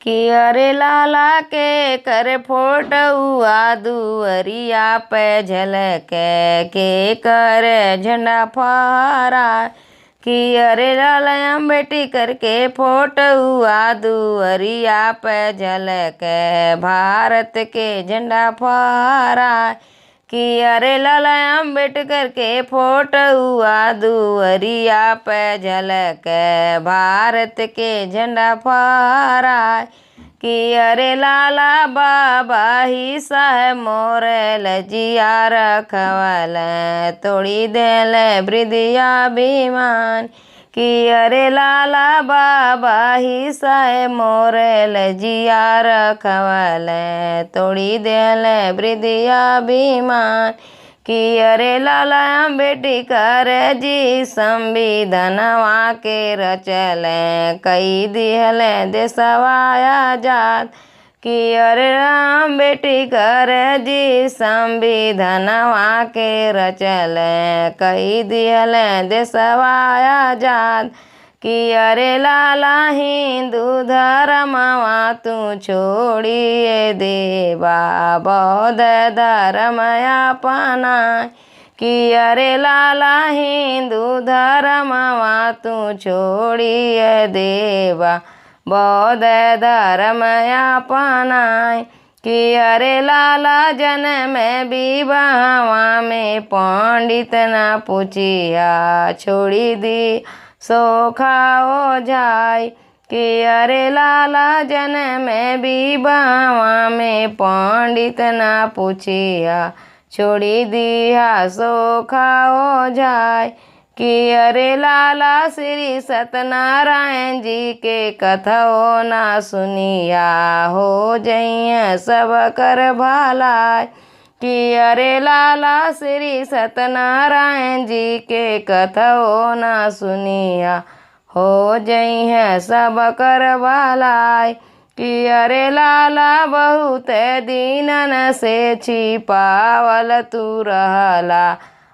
कि अरे लाला के कर फोटुआ दुअरिया पे झलके के कर झंडा फहरा। कि अरे लाला अम्बेडकर के फोटुआ दुअरिया पे झलके भारत के झंडा फहरा। कि अरे लाला अम्बेडकर के फोटुआ दुअरिया पे झलके भारत के झंडा फहरा। कि अरे लाला बाबा ही साहेब मोरे लजिया रखवल तोड़ी देल वृद्धाभिमान। कि अरे लाला बाबा ही साहेब मोरे लजिया रखवल तोड़ी देल वृद्धाभिमान। कि अरे लाला अम्बेडकर जी संविधानवा के रचल कई दिहल देशवा आजाद। कि अरे अम्बेडकर जी संविधानवा के रचल कई दिहल देशवा आजाद। कि अरे लाला हिंदू धर्मवा तू छोड़िए देवा बौद्ध धर्म अपना। कि अरे लाला हिंदू धर्मवा तू छोड़िए देवा बौद्ध धर्म अपना। कि अरे लाला जन्म विवाहवा में पंडित न पूछिया छोड़ी दी सोखा हो जाय। कि अरे लाला जन्म विवाहवा में पंडित न पूछिया छोड़ी दिया सोखा हो जाय। कि अरे लाला श्री सत्यनारायण जी के कथो ना सुनिया हो जइया सब कर भलाई। कि अरे लाला श्री सत्यनारायण जी के कथो ना सुनिया हो जइया सब कर भलाई। कि अरे लाला बहुत दीनन से छिपावल तू रहला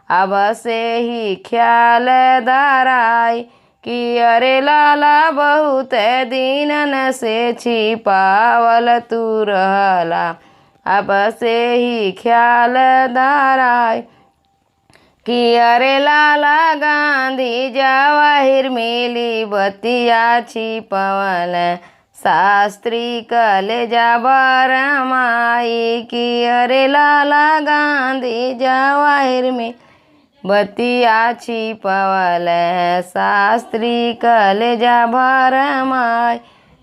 अब से ही ख्याल धराई। कि अरे लाला बहुत दीनन से छिपावल तू रहला अब से ही ख्याल धराई। कि अरे लाला गांधी जवाहिर मिली बतिया छिपवल शास्त्री कलेजा बरमाई। कि अरे लाला गांधी जवाहिर में बतिया छिपवल शास्त्री कलेजा भरमाई।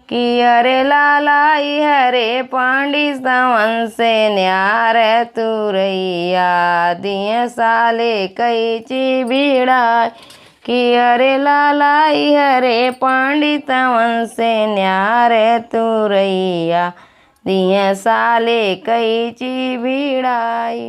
कि अरे लाला हरे पंडित सवन से न्यार तुरैया दिए साले कई ची भिड़ाई। कि अरे लाला हरे पंडित सवन से न्यार तुरैया दिए साले कई ची भिड़ाई।